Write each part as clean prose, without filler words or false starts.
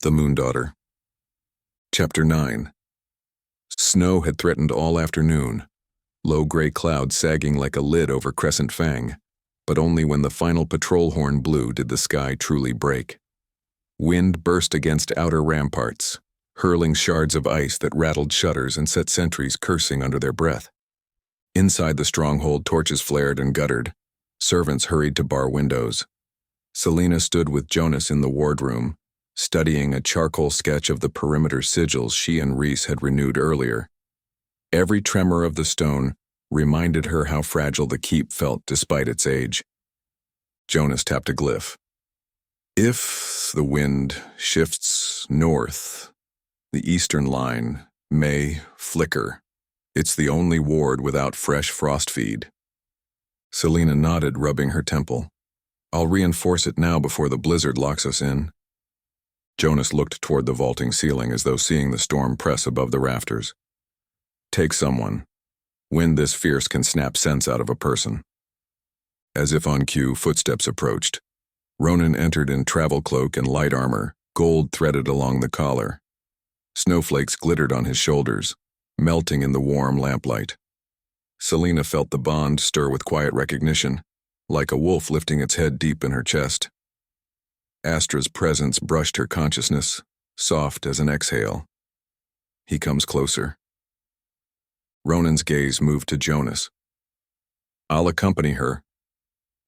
The Moon Daughter. Chapter 9. Snow had threatened all afternoon, low gray clouds sagging like a lid over Crescent Fang, but only when the final patrol horn blew did the sky truly break. Wind burst against outer ramparts, hurling shards of ice that rattled shutters and set sentries cursing under their breath. Inside the stronghold, torches flared and guttered. Servants hurried to bar windows. Selena stood with Jonas in the wardroom, studying a charcoal sketch of the perimeter sigils she and Reese had renewed earlier. Every tremor of the stone reminded her how fragile the keep felt despite its age. Jonas tapped a glyph. If the wind shifts north, the eastern line may flicker. It's the only ward without fresh frost feed. Selena nodded, rubbing her temple. I'll reinforce it now before the blizzard locks us in. Jonas looked toward the vaulting ceiling as though seeing the storm press above the rafters. Take someone. Wind this fierce can snap sense out of a person. As if on cue, footsteps approached. Ronan entered in travel cloak and light armor, gold threaded along the collar. Snowflakes glittered on his shoulders, melting in the warm lamplight. Selena felt the bond stir with quiet recognition, like a wolf lifting its head deep in her chest. Astra's presence brushed her consciousness, soft as an exhale. He comes closer. Ronan's gaze moved to Jonas. I'll accompany her.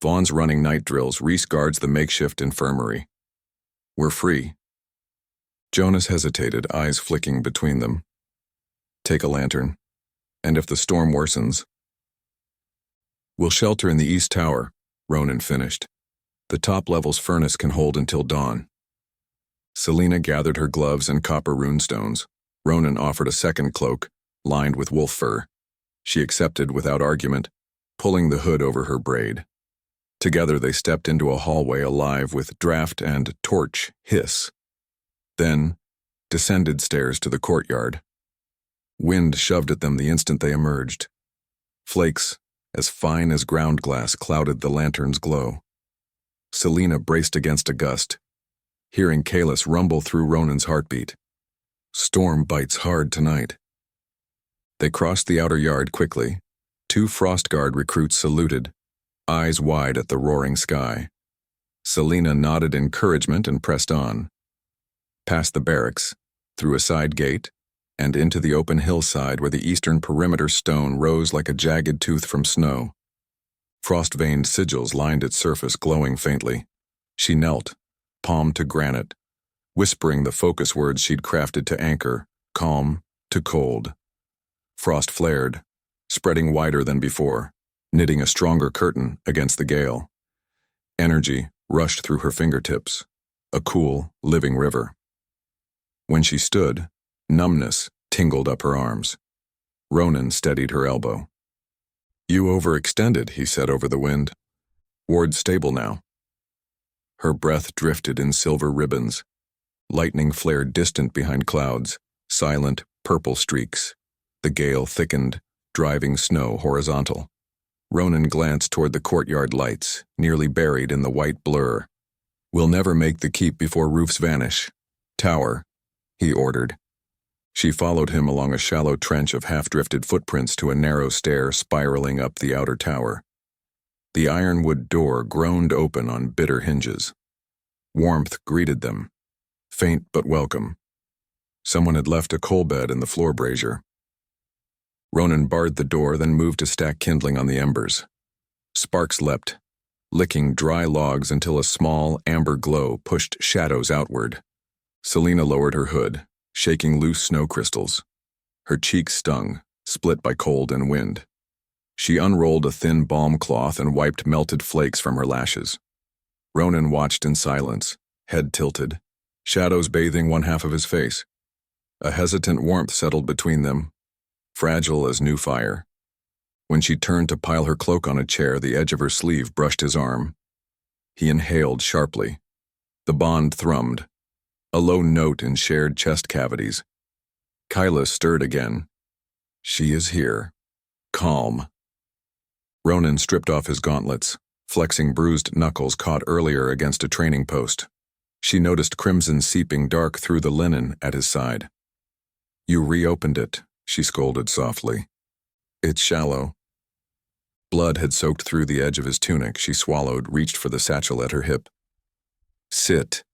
Vaughn's running night drills. Reese guards the makeshift infirmary. We're free. Jonas hesitated, eyes flicking between them. Take a lantern, and if the storm worsens, we'll shelter in the East Tower, Ronan finished. The top level's furnace can hold until dawn. Selena gathered her gloves and copper runestones. Ronan offered a second cloak, lined with wolf fur. She accepted without argument, pulling the hood over her braid. Together they stepped into a hallway alive with draft and torch hiss. Then descended stairs to the courtyard. Wind shoved at them the instant they emerged. Flakes, as fine as ground glass, clouded the lantern's glow. Selena braced against a gust, hearing Kalis rumble through Ronan's heartbeat. Storm bites hard tonight. They crossed the outer yard quickly. 2 Frost Guard recruits saluted, eyes wide at the roaring sky. Selena nodded encouragement and pressed on. Past the barracks, through a side gate, and into the open hillside where the eastern perimeter stone rose like a jagged tooth from snow. Frost-veined sigils lined its surface, glowing faintly. She knelt, palm to granite, whispering the focus words she'd crafted to anchor, calm to cold. Frost flared, spreading wider than before, knitting a stronger curtain against the gale. Energy rushed through her fingertips, a cool, living river. When she stood, numbness tingled up her arms. Ronan steadied her elbow. You overextended, he said over the wind. Ward's stable now. Her breath drifted in silver ribbons. Lightning flared distant behind clouds, silent purple streaks. The gale thickened, driving snow horizontal. Ronan glanced toward the courtyard lights, nearly buried in the white blur. We'll never make the keep before roofs vanish. Tower, he ordered. She followed him along a shallow trench of half-drifted footprints to a narrow stair spiraling up the outer tower. The ironwood door groaned open on bitter hinges. Warmth greeted them, faint but welcome. Someone had left a coal bed in the floor brazier. Ronan barred the door, then moved to stack kindling on the embers. Sparks leapt, licking dry logs until a small, amber glow pushed shadows outward. Selena lowered her hood, shaking loose snow crystals. Her cheeks stung, split by cold and wind. She unrolled a thin balm cloth and wiped melted flakes from her lashes. Ronan watched in silence, head tilted, shadows bathing one half of his face. A hesitant warmth settled between them, fragile as new fire. When she turned to pile her cloak on a chair, the edge of her sleeve brushed his arm. He inhaled sharply. The bond thrummed, a low note in shared chest cavities. Kyla stirred again. She is here. Calm. Ronan stripped off his gauntlets, flexing bruised knuckles caught earlier against a training post. She noticed crimson seeping dark through the linen at his side. "You reopened it," she scolded softly. "It's shallow." Blood had soaked through the edge of his tunic. She swallowed, reached for the satchel at her hip. "Sit."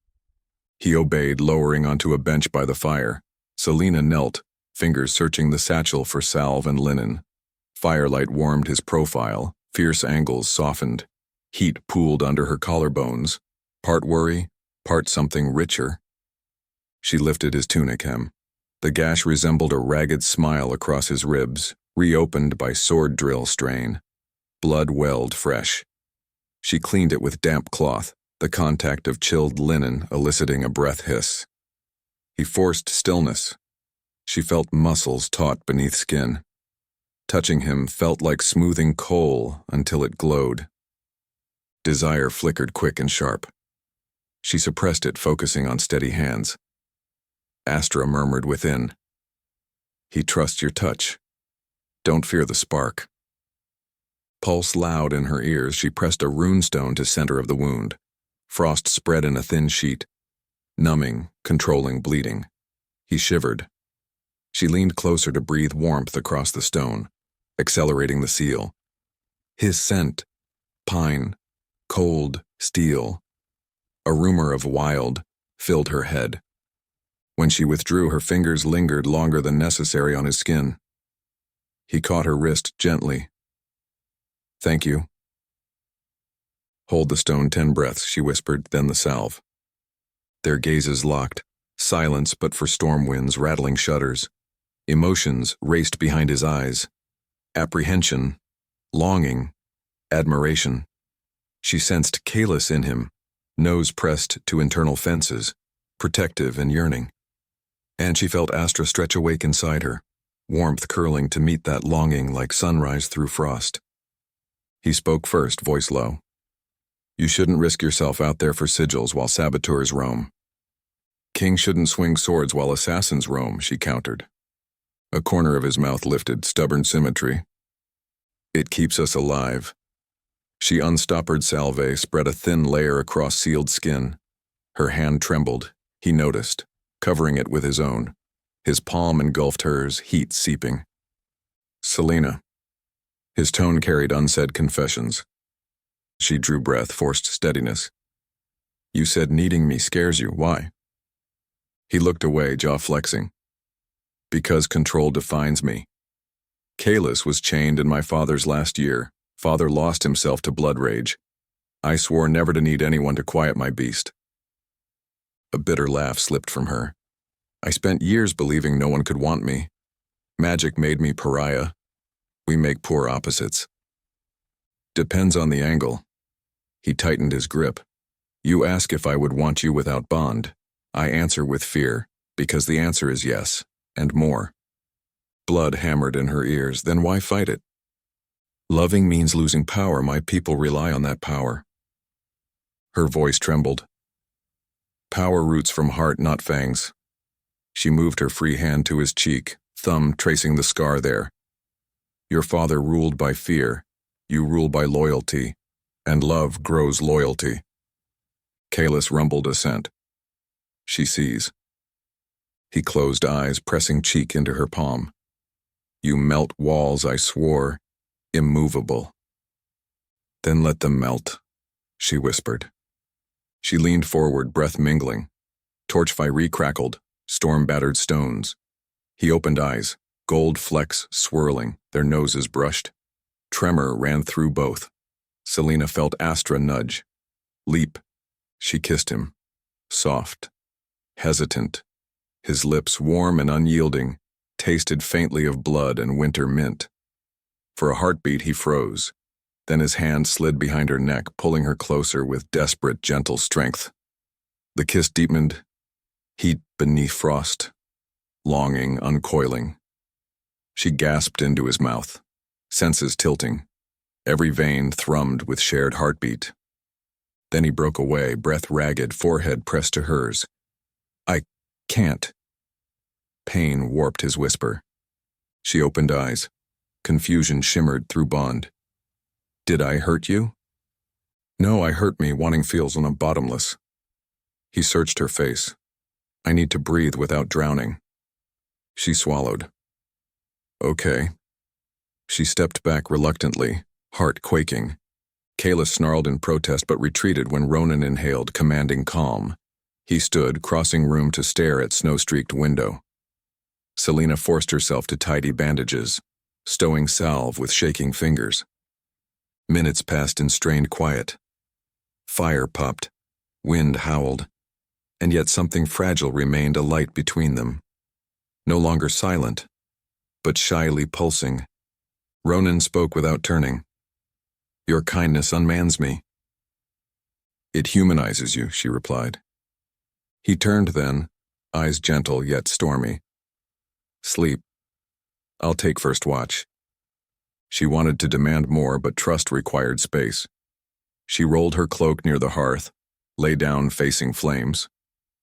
He obeyed, lowering onto a bench by the fire. Selena knelt, fingers searching the satchel for salve and linen. Firelight warmed his profile, fierce angles softened. Heat pooled under her collarbones, part worry, part something richer. She lifted his tunic hem. The gash resembled a ragged smile across his ribs, reopened by sword drill strain. Blood welled fresh. She cleaned it with damp cloth, the contact of chilled linen eliciting a breath hiss. He forced stillness. She felt muscles taut beneath skin. Touching him felt like smoothing coal until it glowed. Desire flickered quick and sharp. She suppressed it, focusing on steady hands. Astra murmured within. "He trusts your touch. Don't fear the spark." Pulse loud in her ears, she pressed a runestone to center of the wound. Frost spread in a thin sheet, numbing, controlling bleeding. He shivered. She leaned closer to breathe warmth across the stone, accelerating the seal. His scent, pine, cold, steel. A rumor of wild filled her head. When she withdrew, her fingers lingered longer than necessary on his skin. He caught her wrist gently. "Thank you." "Hold the stone 10 breaths," she whispered, then the salve. Their gazes locked, silence but for storm winds rattling shutters. Emotions raced behind his eyes. Apprehension, longing, admiration. She sensed Kalis in him, nose pressed to internal fences, protective and yearning. And she felt Astra stretch awake inside her, warmth curling to meet that longing like sunrise through frost. He spoke first, voice low. "You shouldn't risk yourself out there for sigils while saboteurs roam." "Kings shouldn't swing swords while assassins roam," she countered. A corner of his mouth lifted, stubborn symmetry. "It keeps us alive." She unstoppered salve, spread a thin layer across sealed skin. Her hand trembled. He noticed, covering it with his own. His palm engulfed hers, heat seeping. "Selena." His tone carried unsaid confessions. She drew breath, forced steadiness. "You said needing me scares you. Why?" He looked away, jaw flexing. "Because control defines me. Kalis was chained in my father's last year. Father lost himself to blood rage. I swore never to need anyone to quiet my beast." A bitter laugh slipped from her. "I spent years believing no one could want me. Magic made me pariah. We make poor opposites." "Depends on the angle." He tightened his grip. "You ask if I would want you without bond. I answer with fear, because the answer is yes, and more." Blood hammered in her ears. "Then why fight it?" "Loving means losing power. My people rely on that power." Her voice trembled. "Power roots from heart, not fangs." She moved her free hand to his cheek, thumb tracing the scar there. "Your father ruled by fear. You rule by loyalty, and love grows loyalty." Kalis rumbled assent. "She sees." He closed eyes, pressing cheek into her palm. "You melt walls I swore, immovable." "Then let them melt," she whispered. She leaned forward, breath mingling. Torchfire recrackled, storm-battered stones. He opened eyes, gold flecks swirling, their noses brushed. Tremor ran through both. Selena felt Astra nudge. Leap. She kissed him. Soft. Hesitant. His lips, warm and unyielding, tasted faintly of blood and winter mint. For a heartbeat he froze. Then his hand slid behind her neck, pulling her closer with desperate, gentle strength. The kiss deepened. Heat beneath frost. Longing, uncoiling. She gasped into his mouth, senses tilting. Every vein thrummed with shared heartbeat. Then he broke away, breath ragged, forehead pressed to hers. "I can't." Pain warped his whisper. She opened eyes. Confusion shimmered through bond. "Did I hurt you?" "No, I hurt me. Wanting feels on a bottomless." He searched her face. I need to breathe without drowning. She swallowed. Okay. She stepped back reluctantly, heart quaking. Kayla snarled in protest but retreated when Ronan inhaled, commanding calm. He stood, crossing room to stare at snow-streaked window. Selena forced herself to tidy bandages, stowing salve with shaking fingers. Minutes passed in strained quiet. Fire popped, wind howled, and yet something fragile remained alight between them. No longer silent, but shyly pulsing. Ronan spoke without turning. Your kindness unmans me. It humanizes you, she replied. He turned then, eyes gentle yet stormy. Sleep. I'll take first watch. She wanted to demand more, but trust required space. She rolled her cloak near the hearth, lay down facing flames.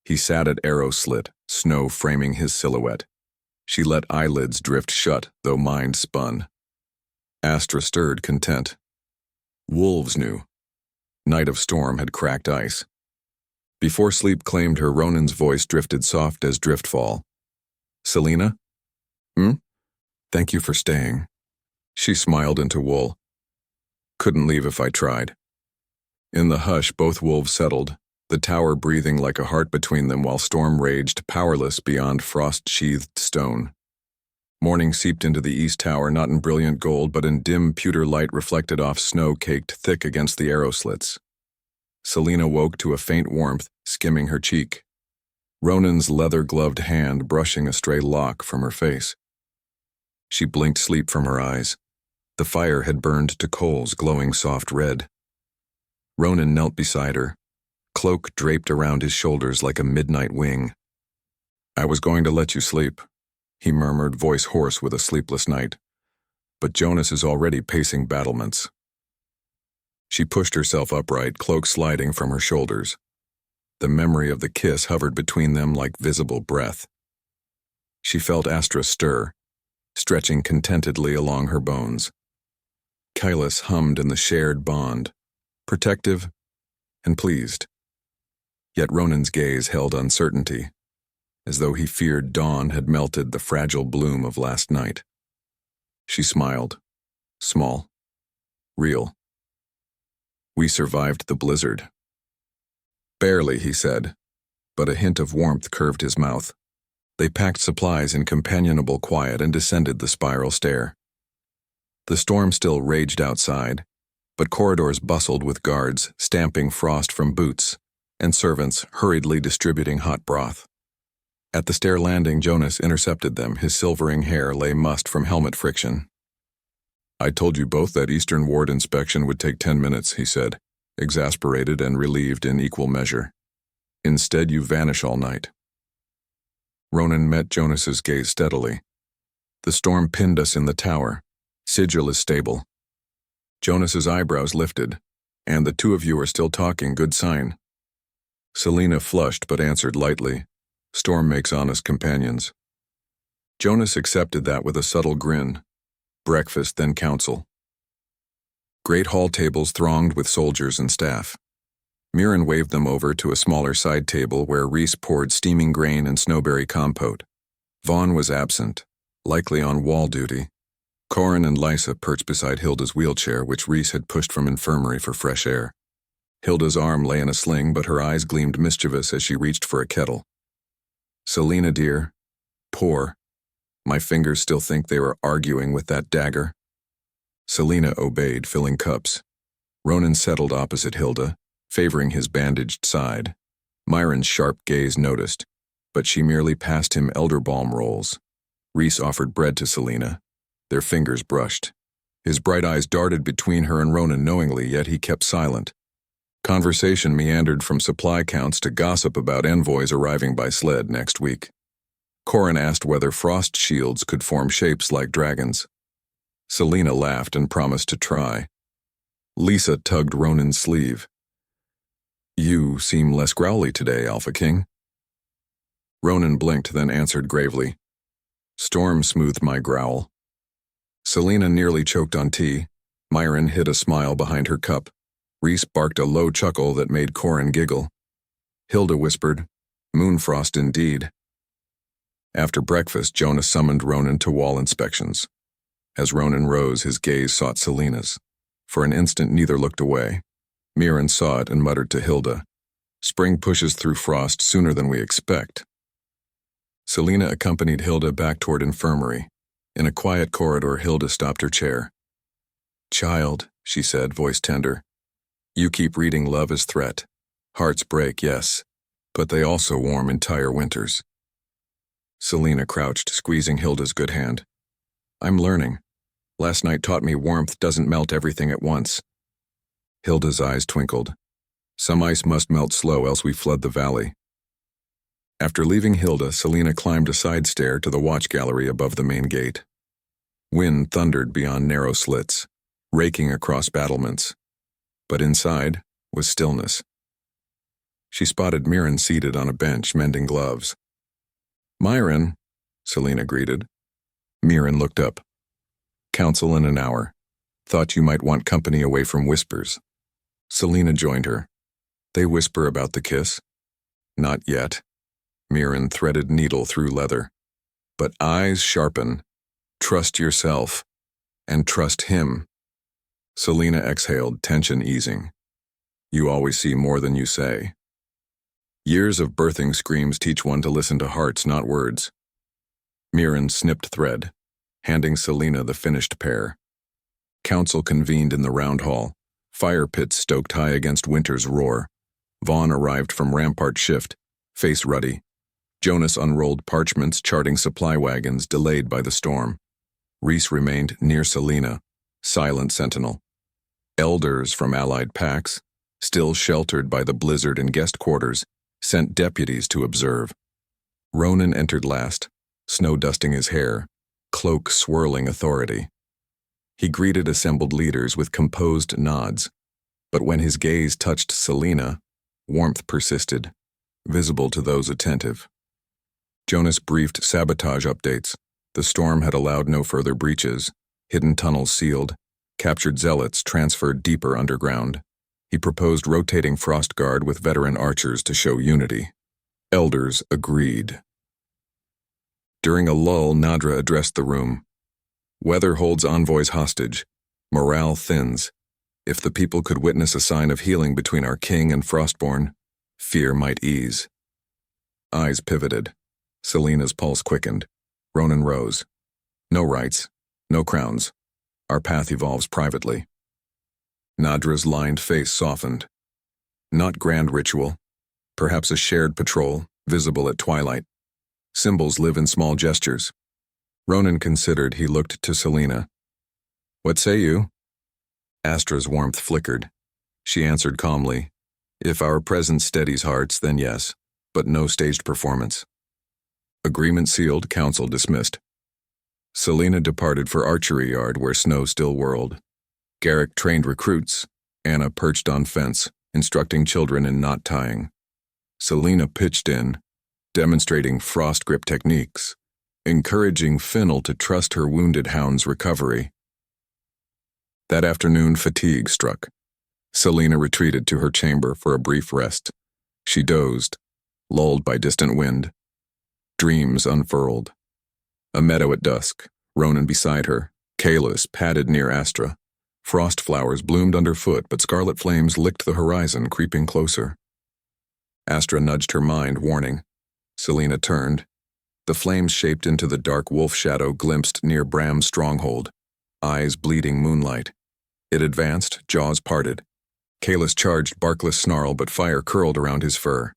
He sat at arrow slit, snow framing his silhouette. She let eyelids drift shut, though mind spun. Astra stirred, content. Wolves knew. Night of storm had cracked ice. Before sleep claimed her, Ronan's voice drifted soft as driftfall. Selena? Thank you for staying. She smiled into wool. Couldn't leave if I tried. In the hush, both wolves settled, the tower breathing like a heart between them while storm raged, powerless beyond frost-sheathed stone. Morning seeped into the east tower, not in brilliant gold, but in dim pewter light reflected off snow caked thick against the arrow slits. Selena woke to a faint warmth skimming her cheek. Ronan's leather-gloved hand brushing a stray lock from her face. She blinked sleep from her eyes. The fire had burned to coals glowing soft red. Ronan knelt beside her, cloak draped around his shoulders like a midnight wing. I was going to let you sleep, he murmured, voice hoarse with a sleepless night. But Jonas is already pacing battlements. She pushed herself upright, cloak sliding from her shoulders. The memory of the kiss hovered between them like visible breath. She felt Astra stir, stretching contentedly along her bones. Kailas hummed in the shared bond, protective and pleased. Yet Ronan's gaze held uncertainty, as though he feared dawn had melted the fragile bloom of last night. She smiled, small, real. We survived the blizzard. Barely, he said, but a hint of warmth curved his mouth. They packed supplies in companionable quiet and descended the spiral stair. The storm still raged outside, but corridors bustled with guards stamping frost from boots and servants hurriedly distributing hot broth. At the stair landing, Jonas intercepted them. His silvering hair lay mussed from helmet friction. I told you both that Eastern Ward inspection would take 10 minutes, he said, exasperated and relieved in equal measure. Instead, you vanish all night. Ronan met Jonas's gaze steadily. The storm pinned us in the tower. Sigil is stable. Jonas's eyebrows lifted. And the two of you are still talking, good sign. Selena flushed but answered lightly. Storm makes honest companions. Jonas accepted that with a subtle grin. Breakfast, then council. Great hall tables thronged with soldiers and staff. Mirren waved them over to a smaller side table where Reese poured steaming grain and snowberry compote. Vaughn was absent, likely on wall duty. Corin and Lysa perched beside Hilda's wheelchair, which Reese had pushed from infirmary for fresh air. Hilda's arm lay in a sling, but her eyes gleamed mischievous as she reached for a kettle. Selena, dear, pour. My fingers still think they were arguing with that dagger. Selena obeyed, filling cups. Ronan settled opposite Hilda, favoring his bandaged side. Myron's sharp gaze noticed, but she merely passed him elderbalm rolls. Reese offered bread to Selena. Their fingers brushed. His bright eyes darted between her and Ronan knowingly, yet he kept silent. Conversation meandered from supply counts to gossip about envoys arriving by sled next week. Corin asked whether frost shields could form shapes like dragons. Selena laughed and promised to try. Lysa tugged Ronan's sleeve. You seem less growly today, Alpha King. Ronan blinked, then answered gravely. Storm smoothed my growl. Selena nearly choked on tea. Myron hid a smile behind her cup. Reese barked a low chuckle that made Corin giggle. Hilda whispered, "Moonfrost indeed." After breakfast, Jonah summoned Ronan to wall inspections. As Ronan rose, his gaze sought Selena's. For an instant, neither looked away. Mirren saw it and muttered to Hilda, "Spring pushes through frost sooner than we expect." Selena accompanied Hilda back toward infirmary. In a quiet corridor, Hilda stopped her chair. "Child," she said, voice tender, "you keep reading Love as Threat. Hearts break, yes, but they also warm entire winters." Selena crouched, squeezing Hilda's good hand. "I'm learning. Last night taught me warmth doesn't melt everything at once." Hilda's eyes twinkled. "Some ice must melt slow, else we flood the valley." After leaving Hilda, Selena climbed a side stair to the watch gallery above the main gate. Wind thundered beyond narrow slits, raking across battlements. But inside was stillness. She spotted Mirren seated on a bench, mending gloves. "Myron," Selena greeted. Mirren looked up. "Council in an hour. Thought you might want company away from whispers." Selena joined her. "They whisper about the kiss?" "Not yet." Mirren threaded needle through leather. "But eyes sharpen. Trust yourself. And trust him." Selena exhaled, tension easing. "You always see more than you say." Years of birthing screams teach one to listen to hearts, not words. Mirren snipped thread, handing Selena the finished pair. Council convened in the round hall, fire pits stoked high against winter's roar. Vaughn arrived from rampart shift, face ruddy. Jonas unrolled parchments charting supply wagons delayed by the storm. Reese remained near Selena, silent sentinel. Elders from allied packs, still sheltered by the blizzard in guest quarters, sent deputies to observe. Ronan entered last, snow dusting his hair, cloak swirling authority. He greeted assembled leaders with composed nods, but when his gaze touched Selena, warmth persisted, visible to those attentive. Jonas briefed sabotage updates. The storm had allowed no further breaches, hidden tunnels sealed, captured zealots transferred deeper underground. He proposed rotating Frost Guard with veteran archers to show unity. Elders agreed. During a lull, Nadra addressed the room. "Weather holds envoys hostage. Morale thins. If the people could witness a sign of healing between our king and Frostborn, fear might ease." Eyes pivoted. Selena's pulse quickened. Ronan rose. "No rights, no crowns. Our path evolves privately." Nadra's lined face softened. "Not grand ritual. Perhaps a shared patrol, visible at twilight. Symbols live in small gestures." Ronan considered. He looked to Selena. "What say you?" Astra's warmth flickered. She answered calmly, "If our presence steadies hearts, then yes, but no staged performance." Agreement sealed, council dismissed. Selena departed for archery yard where snow still whirled. Garrick trained recruits. Anna perched on fence, instructing children in knot tying. Selena pitched in, demonstrating frost grip techniques, encouraging Finnell to trust her wounded hound's recovery. That afternoon, fatigue struck. Selena retreated to her chamber for a brief rest. She dozed, lulled by distant wind. Dreams unfurled. A meadow at dusk, Ronan beside her, Kalis padded near Astra. Frost flowers bloomed underfoot, but scarlet flames licked the horizon, creeping closer. Astra nudged her mind, warning. Selena turned. The flames shaped into the dark wolf shadow glimpsed near Bram's stronghold, eyes bleeding moonlight. It advanced, jaws parted. Kalis charged, barkless snarl, but fire curled around his fur.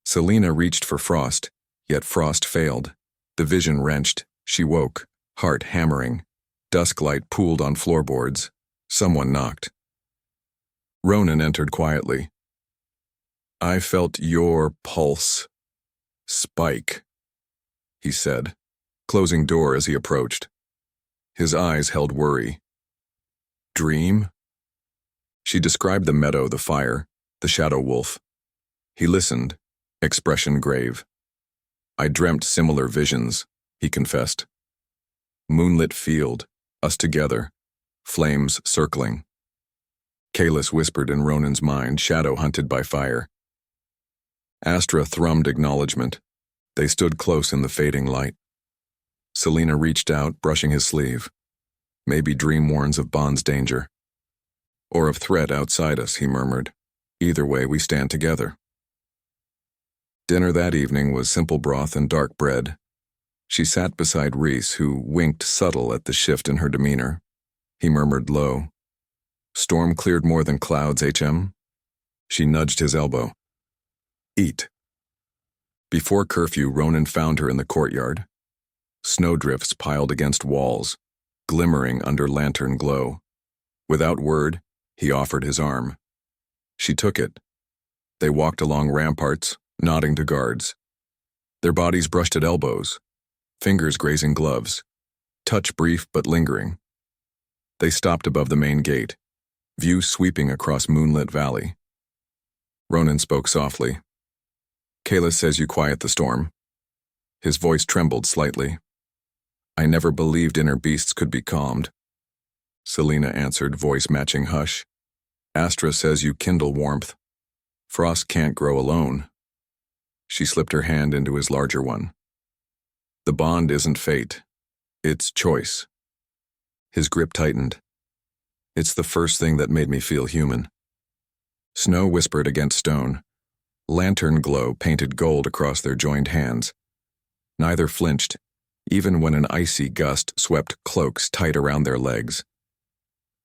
Selena reached for Frost, yet Frost failed. The vision wrenched. She woke, heart hammering. Dusk light pooled on floorboards. Someone knocked. Ronan entered quietly. "I felt your pulse. Spike," he said, closing door as he approached. His eyes held worry. "Dream?" She described the meadow, the fire, the shadow wolf. He listened, expression grave. "I dreamt similar visions," he confessed. "Moonlit field, us together, flames circling." Kalis whispered in Ronan's mind, shadow hunted by fire. Astra thrummed acknowledgement. They stood close in the fading light. Selena reached out, brushing his sleeve. Maybe dream warns of Bond's danger. Or of threat outside us, he murmured. Either way, we stand together. Dinner that evening was simple broth and dark bread. She sat beside Reese, who winked subtle at the shift in her demeanor. He murmured low. Storm cleared more than clouds, HM? She nudged his elbow. Eat. Before curfew, Ronan found her in the courtyard. Snowdrifts piled against walls, glimmering under lantern glow. Without word, he offered his arm. She took it. They walked along ramparts, nodding to guards. Their bodies brushed at elbows, fingers grazing gloves, touch brief but lingering. They stopped above the main gate, view sweeping across Moonlit Valley. Ronan spoke softly. Kayla says you quiet the storm. His voice trembled slightly. I never believed inner beasts could be calmed. Selena answered, voice matching hush. Astra says you kindle warmth. Frost can't grow alone. She slipped her hand into his larger one. The bond isn't fate. It's choice. His grip tightened. It's the first thing that made me feel human. Snow whispered against stone. Lantern glow painted gold across their joined hands. Neither flinched, even when an icy gust swept cloaks tight around their legs.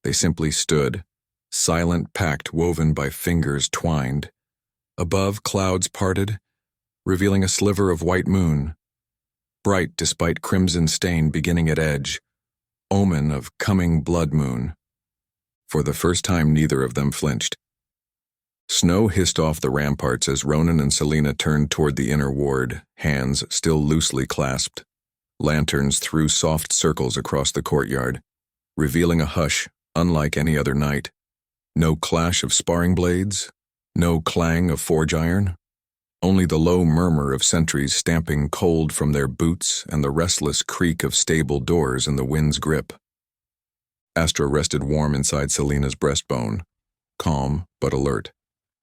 They simply stood, silent pact woven by fingers twined. Above, clouds parted, revealing a sliver of white moon, bright despite crimson stain beginning at edge, omen of coming blood moon. For the first time, neither of them flinched. Snow hissed off the ramparts as Ronan and Selena turned toward the inner ward, hands still loosely clasped. Lanterns threw soft circles across the courtyard, revealing a hush unlike any other night. No clash of sparring blades, no clang of forge iron, only the low murmur of sentries stamping cold from their boots and the restless creak of stable doors in the wind's grip. Astra rested warm inside Selena's breastbone, calm but alert.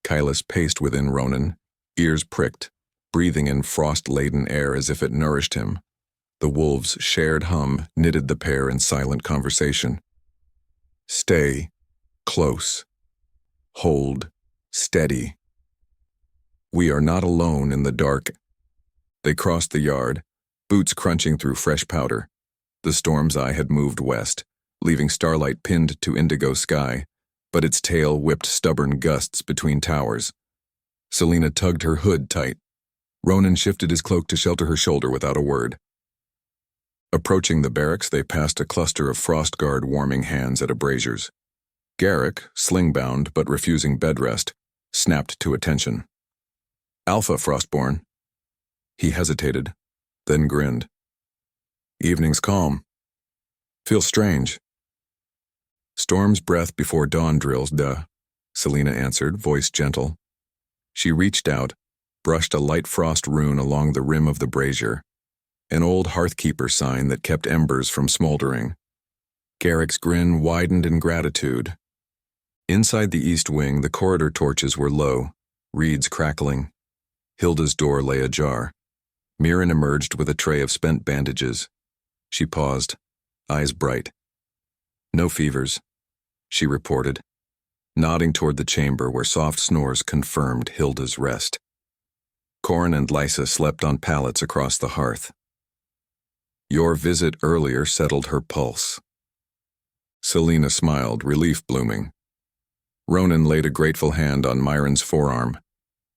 Kylus paced within Ronan, ears pricked, breathing in frost-laden air as if it nourished him. The wolves' shared hum knitted the pair in silent conversation. Stay close. Hold steady. We are not alone in the dark. They crossed the yard, boots crunching through fresh powder. The storm's eye had moved west, leaving starlight pinned to indigo sky, but its tail whipped stubborn gusts between towers. Selena tugged her hood tight. Ronan shifted his cloak to shelter her shoulder without a word. Approaching the barracks, they passed a cluster of frost guard warming hands at a brazier's. Garrick, sling-bound but refusing bed rest, snapped to attention. Alpha, Frostborn. He hesitated, then grinned. Evening's calm. Feels strange. Storm's breath before dawn drills, duh, Selena answered, voice gentle. She reached out, brushed a light frost rune along the rim of the brazier, an old hearthkeeper sign that kept embers from smoldering. Garrick's grin widened in gratitude. Inside the east wing, the corridor torches were low, reeds crackling. Hilda's door lay ajar. Mirren emerged with a tray of spent bandages. She paused, eyes bright. No fevers, she reported, nodding toward the chamber where soft snores confirmed Hilda's rest. Corin and Lysa slept on pallets across the hearth. Your visit earlier settled her pulse. Selena smiled, relief blooming. Ronan laid a grateful hand on Myron's forearm.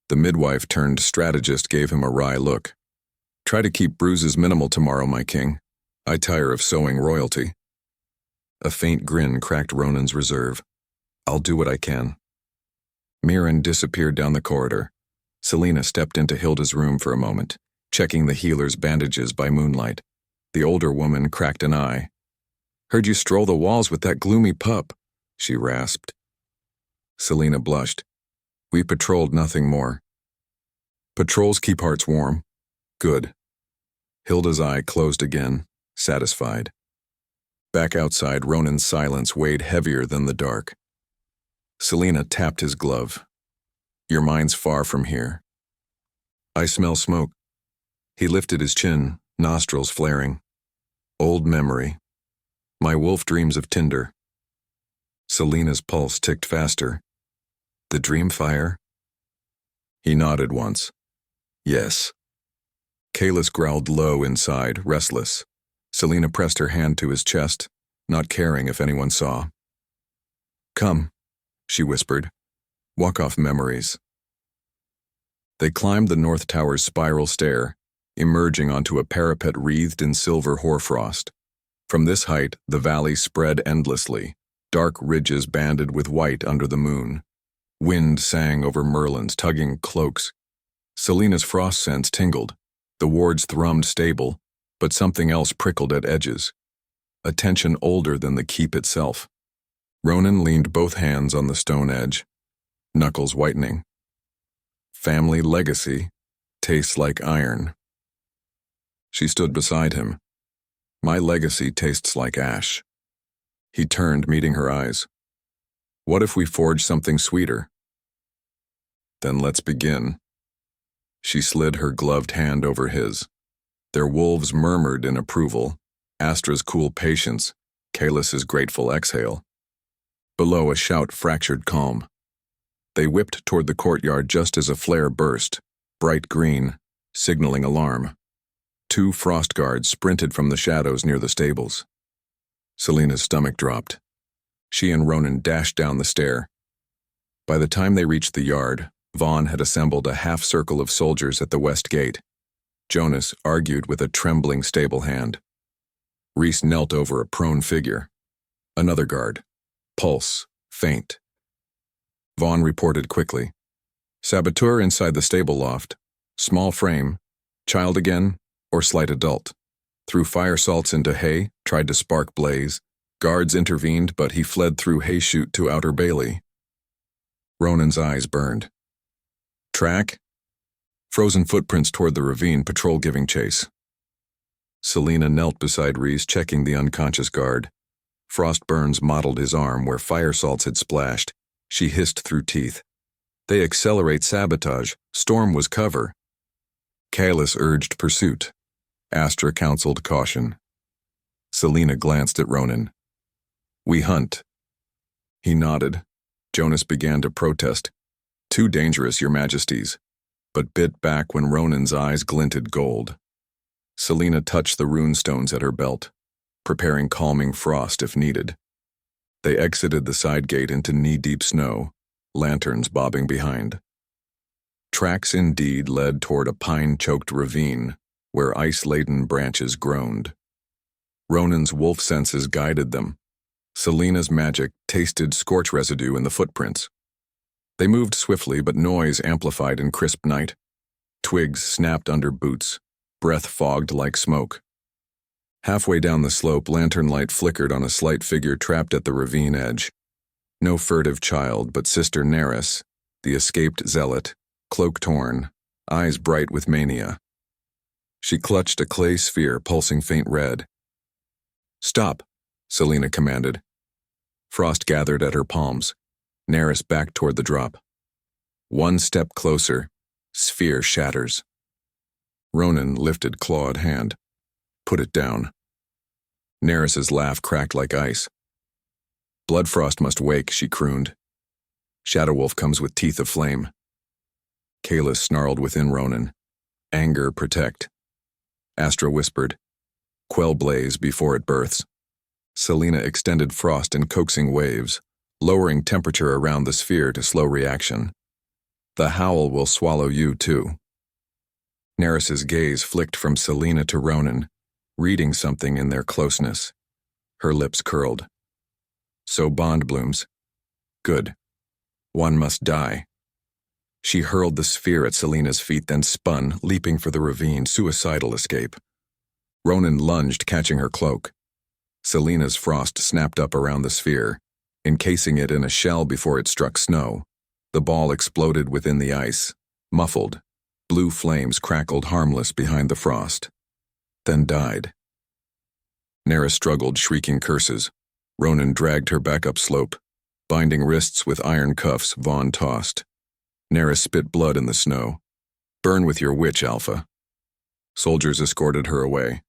The midwife turned strategist gave him a wry look. Try to keep bruises minimal tomorrow, my king. I tire of sowing royalty. A faint grin cracked Ronan's reserve. I'll do what I can. Mirren disappeared down the corridor. Selena stepped into Hilda's room for a moment, checking the healer's bandages by moonlight. The older woman cracked an eye. Heard you stroll the walls with that gloomy pup, she rasped. Selena blushed. We patrolled, nothing more. Patrols keep hearts warm. Good. Hilda's eye closed again, satisfied. Back outside, Ronan's silence weighed heavier than the dark. Selena tapped his glove. Your mind's far from here. I smell smoke. He lifted his chin, nostrils flaring. Old memory. My wolf dreams of tinder. Selena's pulse ticked faster. The dream fire? He nodded once. Yes. Kalis growled low inside, restless. Selena pressed her hand to his chest, not caring if anyone saw. Come, she whispered. Walk off memories. They climbed the North Tower's spiral stair, emerging onto a parapet wreathed in silver hoarfrost. From this height, the valley spread endlessly, dark ridges banded with white under the moon. Wind sang over merlins, tugging cloaks. Selena's frost sense tingled. The wards thrummed stable, but something else prickled at edges. A tension older than the keep itself. Ronan leaned both hands on the stone edge, knuckles whitening. Family legacy tastes like iron. She stood beside him. My legacy tastes like ash. He turned, meeting her eyes. What if we forge something sweeter? Then let's begin. She slid her gloved hand over his. Their wolves murmured in approval, Astra's cool patience, Kalis's grateful exhale. Below, a shout fractured calm. They whipped toward the courtyard just as a flare burst, bright green, signaling alarm. 2 frost guards sprinted from the shadows near the stables. Selena's stomach dropped. She and Ronan dashed down the stair. By the time they reached the yard, Vaughn had assembled a half-circle of soldiers at the west gate. Jonas argued with a trembling stable hand. Reese knelt over a prone figure. Another guard. Pulse. Faint. Vaughn reported quickly. Saboteur inside the stable loft. Small frame. Child again, or slight adult. Threw fire salts into hay, tried to spark blaze. Guards intervened, but he fled through hay chute to outer bailey. Ronan's eyes burned. Track? Frozen footprints toward the ravine, patrol giving chase. Selena knelt beside Reese, checking the unconscious guard. Frost burns mottled his arm where fire salts had splashed. She hissed through teeth. They accelerate sabotage. Storm was cover. Kalis urged pursuit. Astra counseled caution. Selena glanced at Ronan. We hunt. He nodded. Jonas began to protest. Too dangerous, your majesties, but bit back when Ronan's eyes glinted gold. Selena touched the rune stones at her belt, preparing calming frost if needed. They exited the side gate into knee-deep snow, lanterns bobbing behind. Tracks indeed led toward a pine-choked ravine where ice-laden branches groaned. Ronan's wolf senses guided them. Selena's magic tasted scorch residue in the footprints. They moved swiftly, but noise amplified in crisp night. Twigs snapped under boots, breath fogged like smoke. Halfway down the slope, lantern light flickered on a slight figure trapped at the ravine edge. No furtive child, but Sister Neris, the escaped zealot, cloak torn, eyes bright with mania. She clutched a clay sphere pulsing faint red. Stop, Selena commanded. Frost gathered at her palms. Neris backed toward the drop. One step closer, sphere shatters. Ronan lifted clawed hand. Put it down. Neris's laugh cracked like ice. Bloodfrost must wake, she crooned. Shadowwolf comes with teeth of flame. Kalis snarled within Ronan. Anger protect. Astra whispered. Quell blaze before it births. Selena extended frost in coaxing waves, lowering temperature around the sphere to slow reaction. The howl will swallow you too. Neris's gaze flicked from Selena to Ronan, reading something in their closeness. Her lips curled. So bond blooms. Good. One must die. She hurled the sphere at Selena's feet, then spun, leaping for the ravine, suicidal escape. Ronan lunged, catching her cloak. Selena's frost snapped up around the sphere, encasing it in a shell before it struck snow. The ball exploded within the ice, muffled. Blue flames crackled harmless behind the frost, then died. Neris struggled, shrieking curses. Ronan dragged her back up slope. Binding wrists with iron cuffs, Vaughn tossed. Neris spit blood in the snow. Burn with your witch, Alpha. Soldiers escorted her away.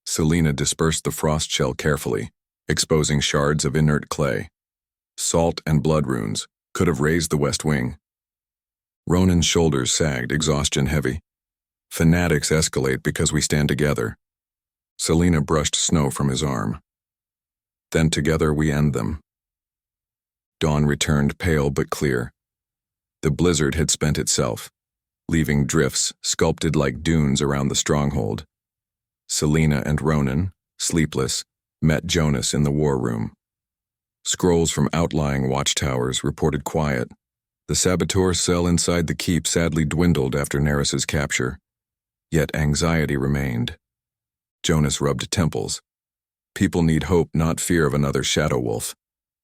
Selena dispersed the frost shell carefully, exposing shards of inert clay. Salt and blood runes could have raised the west wing. Ronan's shoulders sagged, exhaustion heavy. Fanatics escalate because we stand together. Selena brushed snow from his arm. Then together we end them. Dawn returned, pale but clear. The blizzard had spent itself, leaving drifts sculpted like dunes around the stronghold. Selena and Ronan, sleepless, met Jonas in the war room. Scrolls from outlying watchtowers reported quiet. The saboteur cell inside the keep sadly dwindled after Neris's capture. Yet anxiety remained. Jonas rubbed temples. People need hope, not fear of another shadow wolf.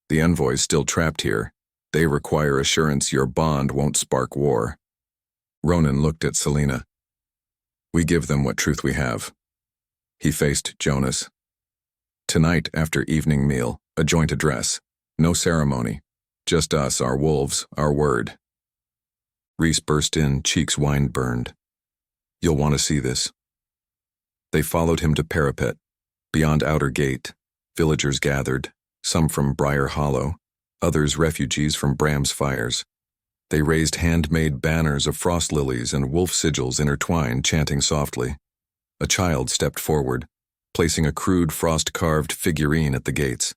The envoy's still trapped here. They require assurance your bond won't spark war. Ronan looked at Selena. We give them what truth we have. He faced Jonas. Tonight, after evening meal, a joint address. No ceremony. Just us, our wolves, our word. Reese burst in, cheeks wine-burned. You'll want to see this. They followed him to parapet. Beyond outer gate, villagers gathered, some from Briar Hollow, others refugees from Bram's fires. They raised handmade banners of frost lilies and wolf sigils intertwined, chanting softly. A child stepped forward, placing a crude frost-carved figurine at the gates.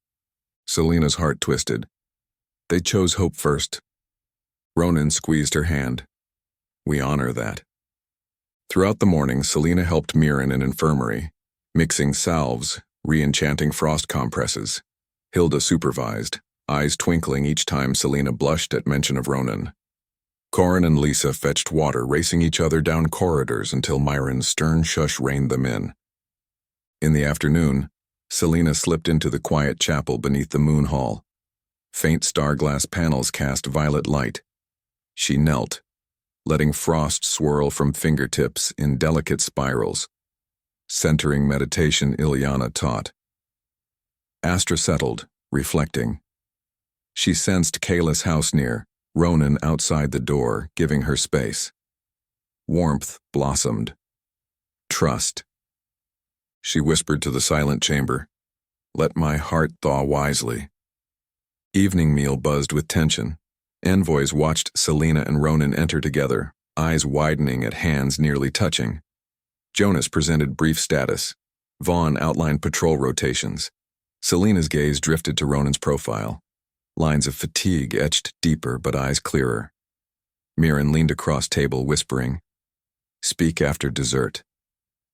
Selena's heart twisted. They chose hope first. Ronan squeezed her hand. We honor that. Throughout the morning, Selena helped Mirren in infirmary, mixing salves, re-enchanting frost compresses. Hilda supervised, eyes twinkling each time Selena blushed at mention of Ronan. Corin and Lisa fetched water, racing each other down corridors until Myron's stern shush reined them in. In the afternoon, Selena slipped into the quiet chapel beneath the moon hall. Faint star-glass panels cast violet light. She knelt, letting frost swirl from fingertips in delicate spirals. Centering meditation Ilyana taught. Astra settled, reflecting. She sensed Kayla's house near, Ronan outside the door, giving her space. Warmth blossomed. Trust. She whispered to the silent chamber, let my heart thaw wisely. Evening meal buzzed with tension. Envoys watched Selena and Ronan enter together, eyes widening at hands nearly touching. Jonas presented brief status. Vaughn outlined patrol rotations. Selena's gaze drifted to Ronan's profile. Lines of fatigue etched deeper but eyes clearer. Mirren leaned across table, whispering, speak after dessert.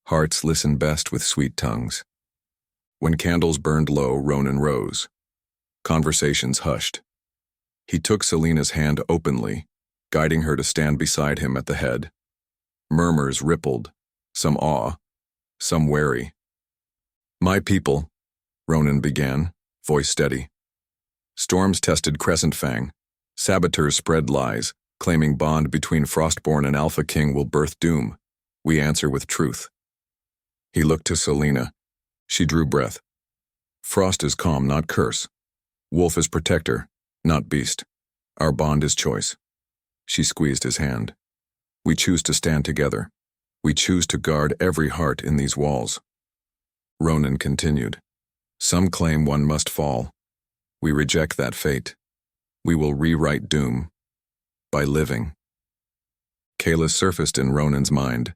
Hearts listen best with sweet tongues. When candles burned low, Ronan rose. Conversations hushed. He took Selena's hand openly, guiding her to stand beside him at the head. Murmurs rippled, some awe, some wary. My people, Ronan began, voice steady. Storms tested Crescent Fang. Saboteurs spread lies, claiming bond between Frostborn and Alpha King will birth doom. We answer with truth. He looked to Selena. She drew breath. Frost is calm, not curse. Wolf is protector, not beast. Our bond is choice. She squeezed his hand. We choose to stand together. We choose to guard every heart in these walls. Ronan continued. Some claim one must fall. We reject that fate. We will rewrite doom. By living. Kayla surfaced in Ronan's mind.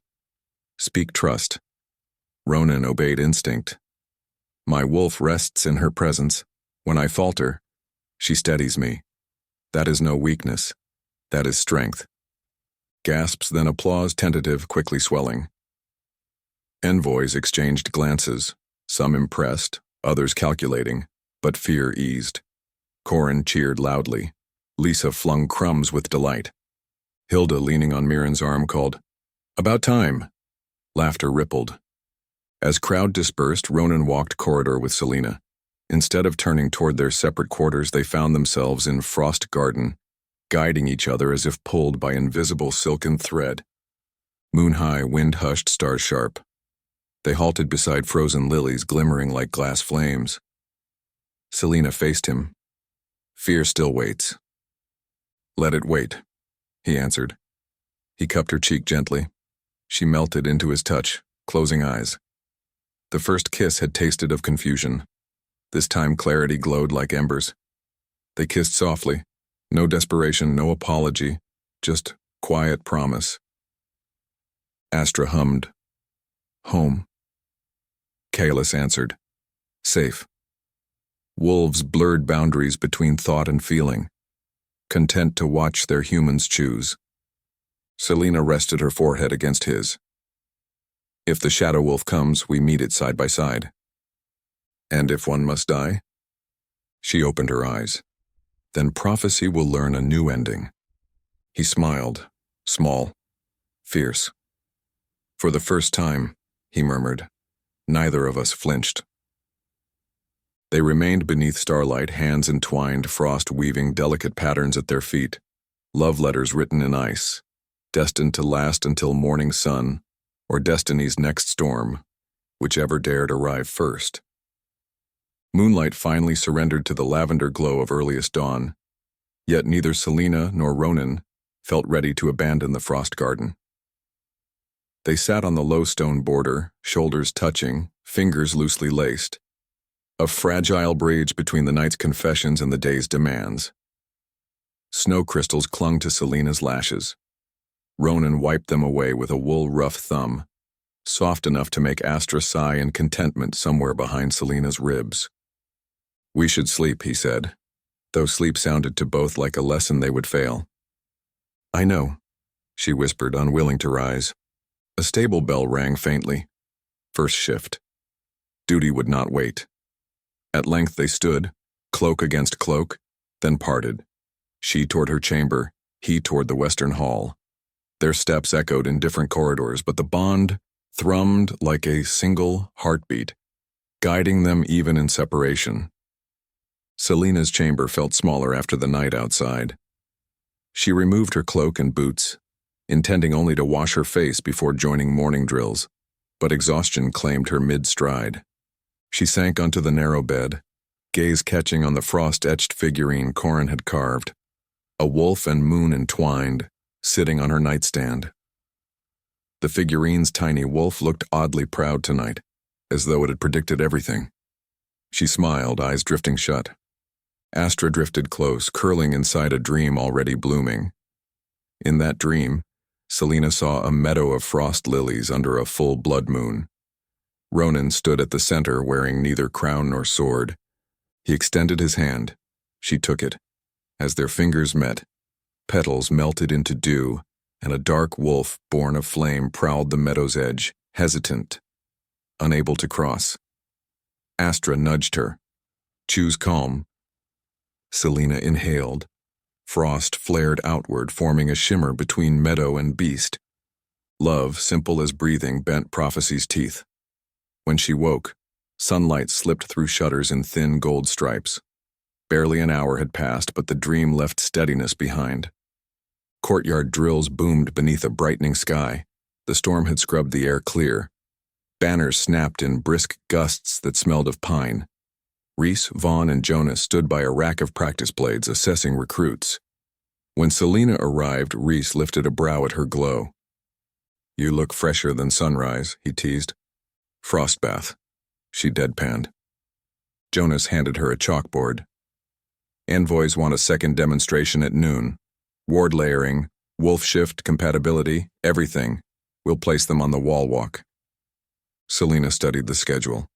Speak trust. Ronan obeyed instinct. My wolf rests in her presence. When I falter, she steadies me. That is no weakness. That is strength. Gasps, then applause, tentative, quickly swelling. Envoys exchanged glances, some impressed, others calculating, but fear eased. Corin cheered loudly. Lisa flung crumbs with delight. Hilda, leaning on Mirren's arm, called, About time. Laughter rippled. As crowd dispersed, Ronan walked corridor with Selena. Instead of turning toward their separate quarters, they found themselves in Frost Garden, guiding each other as if pulled by invisible silken thread. Moon-high, wind-hushed, star-sharp. They halted beside frozen lilies glimmering like glass flames. Selena faced him. Fear still waits. Let it wait, he answered. He cupped her cheek gently. She melted into his touch, closing eyes. The first kiss had tasted of confusion. This time clarity glowed like embers. They kissed softly. No desperation, no apology, just quiet promise. Astra hummed. Home. Kaelis answered. Safe. Wolves blurred boundaries between thought and feeling, content to watch their humans choose. Selena rested her forehead against his. If the shadow wolf comes, we meet it side by side. And if one must die? She opened her eyes. Then prophecy will learn a new ending. He smiled, small, fierce. For the first time, he murmured, neither of us flinched. They remained beneath starlight, hands entwined, frost weaving delicate patterns at their feet, love letters written in ice, destined to last until morning sun, or destiny's next storm, whichever dared arrive first. Moonlight finally surrendered to the lavender glow of earliest dawn, yet neither Selena nor Ronan felt ready to abandon the frost garden. They sat on the low stone border, shoulders touching, fingers loosely laced, a fragile bridge between the night's confessions and the day's demands. Snow crystals clung to Selena's lashes. Ronan wiped them away with a wool-rough thumb, soft enough to make Astra sigh in contentment somewhere behind Selena's ribs. We should sleep, he said, though sleep sounded to both like a lesson they would fail. I know, she whispered, unwilling to rise. A stable bell rang faintly. First shift. Duty would not wait. At length they stood, cloak against cloak, then parted. She toward her chamber, he toward the western hall. Their steps echoed in different corridors, but the bond thrummed like a single heartbeat, guiding them even in separation. Selena's chamber felt smaller after the night outside. She removed her cloak and boots, intending only to wash her face before joining morning drills, but exhaustion claimed her mid-stride. She sank onto the narrow bed, gaze catching on the frost-etched figurine Corin had carved, a wolf and moon entwined, sitting on her nightstand. The figurine's tiny wolf looked oddly proud tonight, as though it had predicted everything. She smiled, eyes drifting shut. Astra drifted close, curling inside a dream already blooming. In that dream, Selena saw a meadow of frost lilies under a full blood moon. Ronan stood at the center wearing neither crown nor sword. He extended his hand. She took it. As their fingers met, petals melted into dew, and a dark wolf born of flame prowled the meadow's edge, hesitant, unable to cross. Astra nudged her. Choose calm. Selena inhaled. Frost flared outward, forming a shimmer between meadow and beast. Love, simple as breathing, bent prophecy's teeth. When she woke, sunlight slipped through shutters in thin gold stripes. Barely an hour had passed, but the dream left steadiness behind. Courtyard drills boomed beneath a brightening sky. The storm had scrubbed the air clear. Banners snapped in brisk gusts that smelled of pine. Rhys, Vaughn, and Jonas stood by a rack of practice blades, assessing recruits. When Selena arrived, Rhys lifted a brow at her glow. You look fresher than sunrise, he teased. Frostbath, she deadpanned. Jonas handed her a chalkboard. Envoys want a second demonstration at noon. Ward layering, wolf shift, compatibility, everything. We'll place them on the wall walk. Selena studied the schedule.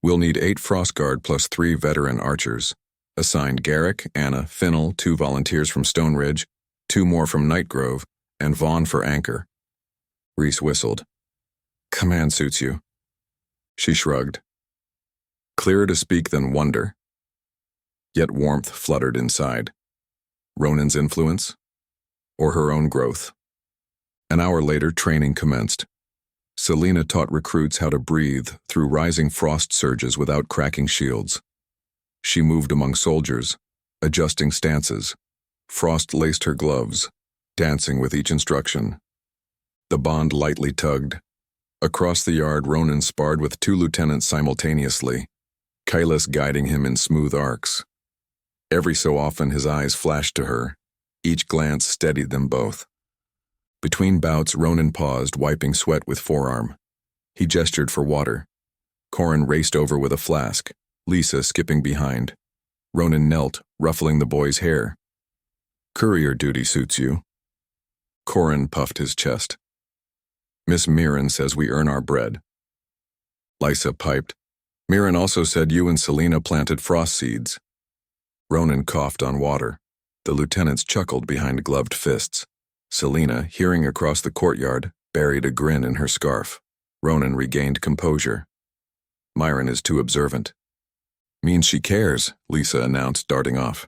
We'll need 8 Frostguard plus 3 veteran archers. Assigned Garrick, Anna, Finnell, 2 volunteers from Stone Ridge, 2 more from Nightgrove, and Vaughn for anchor. Rhys whistled. Command suits you. She shrugged. Clearer to speak than wonder. Yet warmth fluttered inside. Ronan's influence? Or her own growth? An hour later, training commenced. Selena taught recruits how to breathe through rising frost surges without cracking shields. She moved among soldiers, adjusting stances. Frost laced her gloves, dancing with each instruction. The bond lightly tugged. Across the yard, Ronan sparred with 2 lieutenants simultaneously, Kaelis guiding him in smooth arcs. Every so often his eyes flashed to her. Each glance steadied them both. Between bouts, Ronan paused, wiping sweat with forearm. He gestured for water. Corin raced over with a flask, Lisa skipping behind. Ronan knelt, ruffling the boy's hair. "Courier duty suits you." Corin puffed his chest. "Miss Mirren says we earn our bread." Lisa piped. "Mirren also said you and Selena planted frost seeds." Ronan coughed on water. The lieutenants chuckled behind gloved fists. Selena, hearing across the courtyard, buried a grin in her scarf. Ronan regained composure. "Myron is too observant." "Means she cares," Lisa announced, darting off.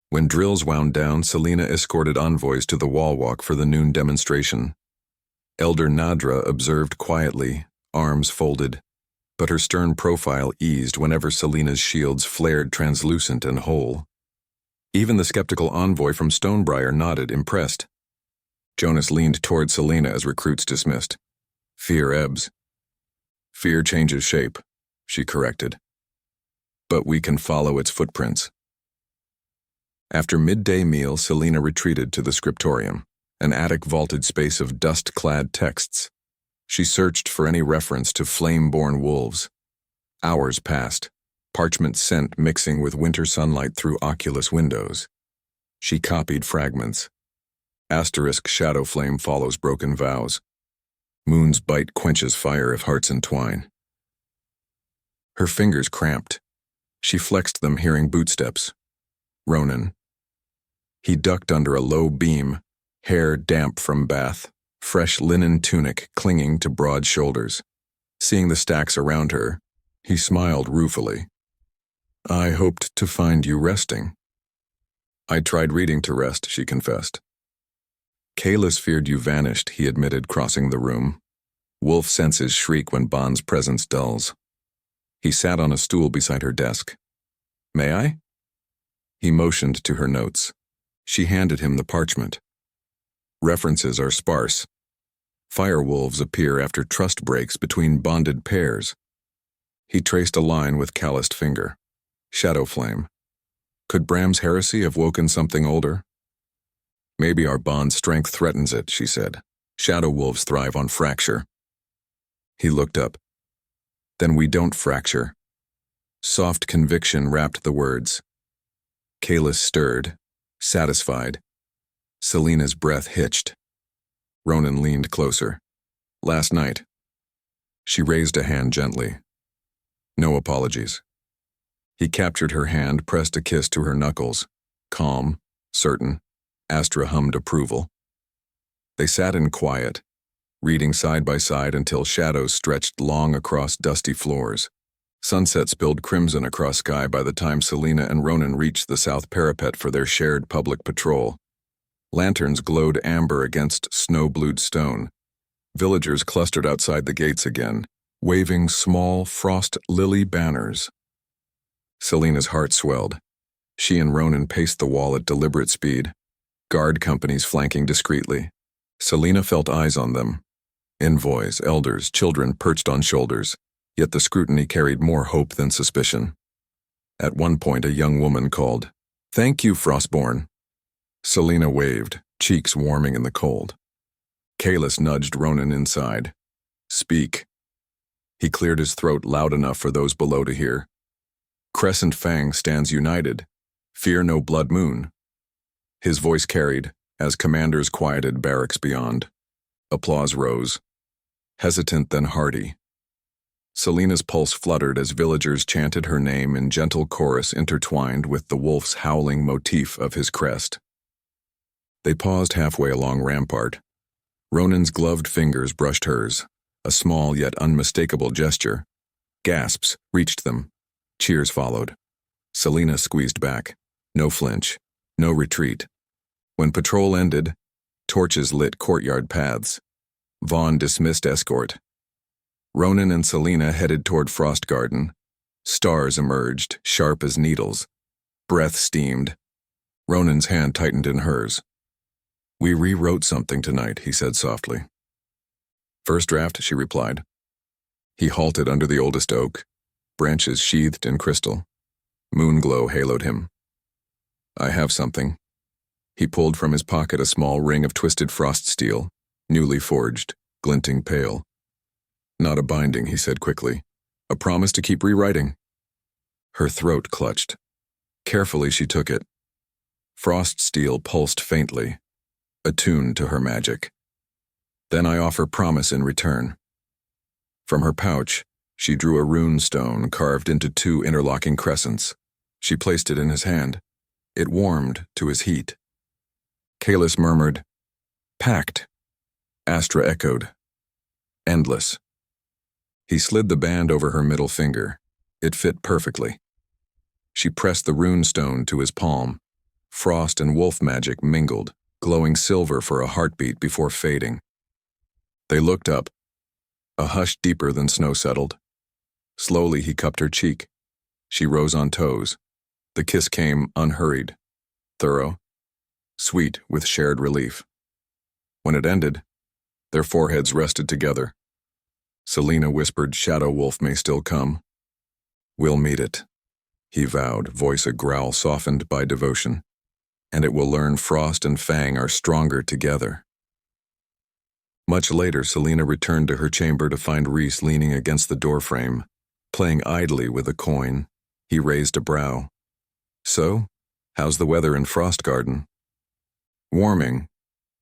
When drills wound down, Selena escorted envoys to the wall walk for the noon demonstration. Elder Nadra observed quietly, arms folded, but her stern profile eased whenever Selena's shields flared translucent and whole. Even the skeptical envoy from Stonebriar nodded, impressed. Jonas leaned toward Selena as recruits dismissed. "Fear ebbs." "Fear changes shape," she corrected. "But we can follow its footprints." After midday meal, Selena retreated to the scriptorium, an attic-vaulted space of dust-clad texts. She searched for any reference to flame-born wolves. Hours passed, parchment scent mixing with winter sunlight through oculus windows. She copied fragments. Asterisk shadow flame follows broken vows. Moon's bite quenches fire if hearts entwine. Her fingers cramped. She flexed them, hearing bootsteps. Ronan. He ducked under a low beam, hair damp from bath, fresh linen tunic clinging to broad shoulders. Seeing the stacks around her, he smiled ruefully. "I hoped to find you resting." "I tried reading to rest," she confessed. "Kalis feared you vanished," he admitted, crossing the room. Wolf senses shriek when Bond's presence dulls. He sat on a stool beside her desk. "May I?" He motioned to her notes. She handed him the parchment. References are sparse. Firewolves appear after trust breaks between bonded pairs. He traced a line with calloused finger. Shadow flame. Could Bram's heresy have woken something older? "Maybe our bond's strength threatens it," she said. "Shadow wolves thrive on fracture." He looked up. "Then we don't fracture." Soft conviction wrapped the words. Kalis stirred, satisfied. Selena's breath hitched. Ronan leaned closer. "Last night." She raised a hand gently. "No apologies." He captured her hand, pressed a kiss to her knuckles. Calm, certain. Astra hummed approval. They sat in quiet, reading side by side until shadows stretched long across dusty floors. Sunset spilled crimson across sky by the time Selena and Ronan reached the south parapet for their shared public patrol. Lanterns glowed amber against snow-blued stone. Villagers clustered outside the gates again, waving small frost lily banners. Selena's heart swelled. She and Ronan paced the wall at deliberate speed, guard companies flanking discreetly. Selena felt eyes on them. Envoys, elders, children perched on shoulders, yet the scrutiny carried more hope than suspicion. At one point, a young woman called, "Thank you, Frostborn." Selena waved, cheeks warming in the cold. Kalis nudged Ronan inside. "Speak." He cleared his throat loud enough for those below to hear. "Crescent Fang stands united. Fear no blood moon." His voice carried, as commanders quieted barracks beyond. Applause rose. Hesitant then hearty. Selena's pulse fluttered as villagers chanted her name in gentle chorus intertwined with the wolf's howling motif of his crest. They paused halfway along rampart. Ronan's gloved fingers brushed hers, a small yet unmistakable gesture. Gasps reached them. Cheers followed. Selena squeezed back. No flinch. No retreat. When patrol ended, torches lit courtyard paths. Vaughn dismissed escort. Ronan and Selena headed toward Frost Garden. Stars emerged, sharp as needles. Breath steamed. Ronan's hand tightened in hers. "We rewrote something tonight," he said softly. "First draft," she replied. He halted under the oldest oak, branches sheathed in crystal. Moonglow haloed him. "I have something." He pulled from his pocket a small ring of twisted frost steel, newly forged, glinting pale. "Not a binding," he said quickly. "A promise to keep rewriting." Her throat clutched. Carefully she took it. Frost steel pulsed faintly, attuned to her magic. "Then I offer promise in return." From her pouch, she drew a rune stone carved into 2 interlocking crescents. She placed it in his hand. It warmed to his heat. Kalis murmured, "Pact." Astra echoed, "Endless." He slid the band over her middle finger. It fit perfectly. She pressed the rune stone to his palm. Frost and wolf magic mingled, glowing silver for a heartbeat before fading. They looked up. A hush deeper than snow settled. Slowly he cupped her cheek. She rose on toes. The kiss came unhurried, thorough, sweet with shared relief. When it ended, their foreheads rested together. Selena whispered, "Shadow Wolf may still come." "We'll meet it," he vowed, voice a growl softened by devotion. "And it will learn Frost and Fang are stronger together." Much later, Selena returned to her chamber to find Rhys leaning against the doorframe, playing idly with a coin. He raised a brow. "So, how's the weather in Frost Garden?" "Warming,"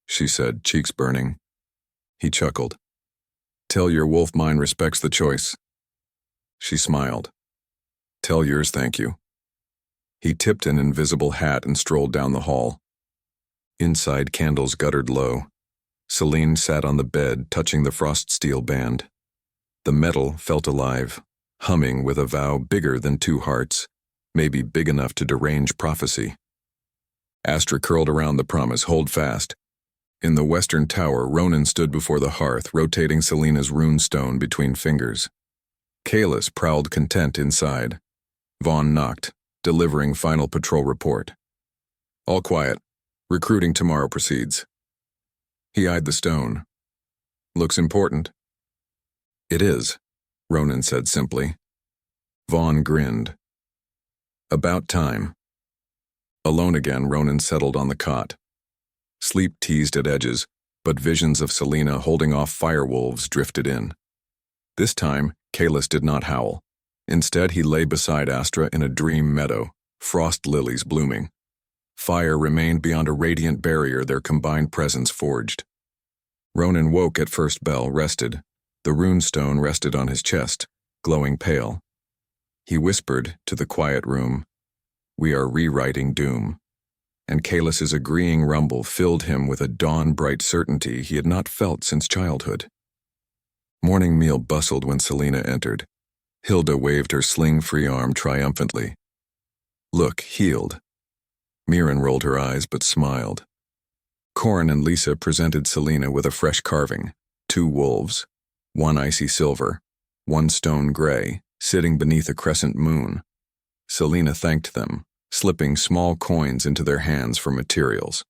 she said, cheeks burning. He chuckled. "Tell your wolf mine respects the choice." She smiled. "Tell yours thank you." He tipped an invisible hat and strolled down the hall. Inside, candles guttered low. Selene sat on the bed, touching the frost steel band. The metal felt alive, humming with a vow bigger than 2 hearts, maybe big enough to derange prophecy. Astra curled around the promise, "Hold fast." In the western tower, Ronan stood before the hearth, rotating Selena's rune stone between fingers. Kalis prowled content inside. Vaughn knocked, delivering final patrol report. "All quiet. Recruiting tomorrow proceeds." He eyed the stone. "Looks important." "It is," Ronan said simply. Vaughn grinned. "About time." Alone again, Ronan settled on the cot. Sleep teased at edges, but visions of Selena holding off firewolves drifted in. This time, Kalis did not howl. Instead, he lay beside Astra in a dream meadow, frost lilies blooming. Fire remained beyond a radiant barrier their combined presence forged. Ronan woke at first bell, rested. The runestone rested on his chest, glowing pale. He whispered to the quiet room, "We are rewriting doom." And Kalis's agreeing rumble filled him with a dawn-bright certainty he had not felt since childhood. Morning meal bustled when Selena entered. Hilda waved her sling-free arm triumphantly. "Look, healed." Mirren rolled her eyes but smiled. Corin and Lisa presented Selena with a fresh carving, 2 wolves, 1 icy silver, 1 stone gray, sitting beneath a crescent moon. Selena thanked them, slipping small coins into their hands for materials.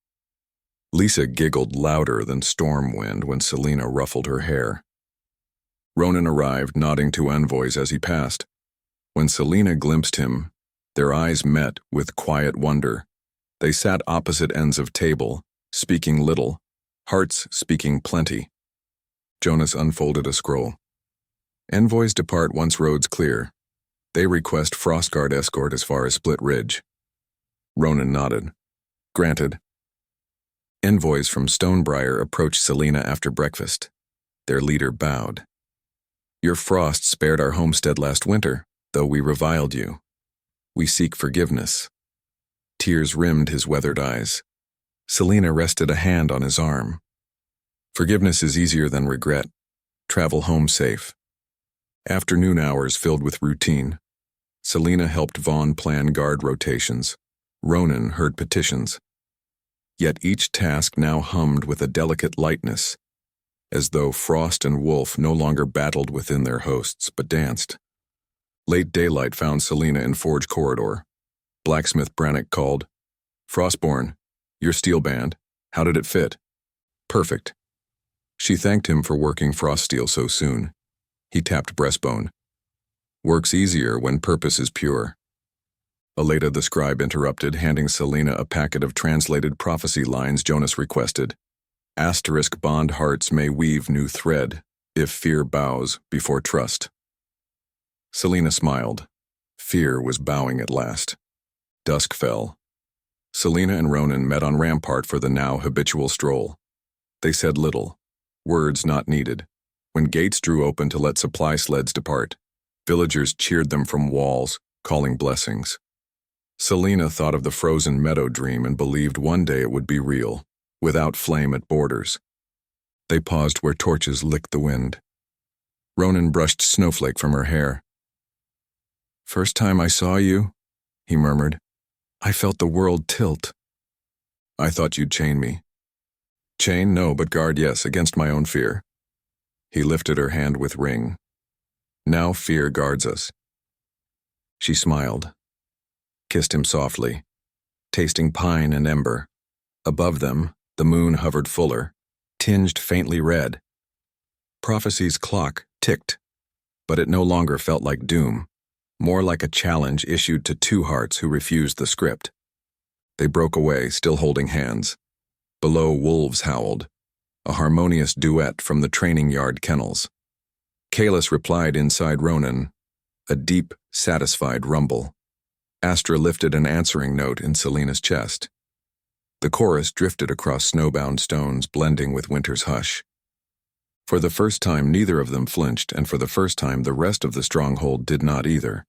Lisa giggled louder than storm wind when Selena ruffled her hair. Ronan arrived, nodding to envoys as he passed. When Selena glimpsed him, their eyes met with quiet wonder. They sat opposite ends of table, speaking little, hearts speaking plenty. Jonas unfolded a scroll. "Envoys depart once roads clear. They request Frostguard escort as far as Split Ridge." Ronan nodded. "Granted." Envoys from Stonebriar approached Selena after breakfast. Their leader bowed. "Your frost spared our homestead last winter, though we reviled you. We seek forgiveness." Tears rimmed his weathered eyes. Selena rested a hand on his arm. "Forgiveness is easier than regret. Travel home safe." Afternoon hours filled with routine. Selena helped Vaughn plan guard rotations. Ronan heard petitions. Yet each task now hummed with a delicate lightness, as though Frost and Wolf no longer battled within their hosts, but danced. Late daylight found Selena in Forge Corridor. Blacksmith Brannock called, "Frostborn, your steel band, how did it fit?" "Perfect." She thanked him for working frost steel so soon. He tapped breastbone. "Works easier when purpose is pure." Aleda the scribe interrupted, handing Selena a packet of translated prophecy lines Jonas requested. Asterisk bond hearts may weave new thread, if fear bows before trust. Selena smiled. Fear was bowing at last. Dusk fell. Selena and Ronan met on Rampart for the now habitual stroll. They said little, words not needed. When gates drew open to let supply sleds depart, villagers cheered them from walls, calling blessings. Selena thought of the frozen meadow dream and believed one day it would be real, without flame at borders. They paused where torches licked the wind. Ronan brushed snowflake from her hair. "First time I saw you," he murmured, "I felt the world tilt." "I thought you'd chain me." "Chain, no, but guard, yes, against my own fear." He lifted her hand with ring. "Now fear guards us." She smiled, kissed him softly, tasting pine and ember. Above them, the moon hovered fuller, tinged faintly red. Prophecy's clock ticked, but it no longer felt like doom, more like a challenge issued to two hearts who refused the script. They broke away, still holding hands. Below, wolves howled, a harmonious duet from the training yard kennels. Kalis replied inside Ronan, a deep, satisfied rumble. Astra lifted an answering note in Selena's chest. The chorus drifted across snowbound stones, blending with winter's hush. For the first time, neither of them flinched, and for the first time, the rest of the stronghold did not either.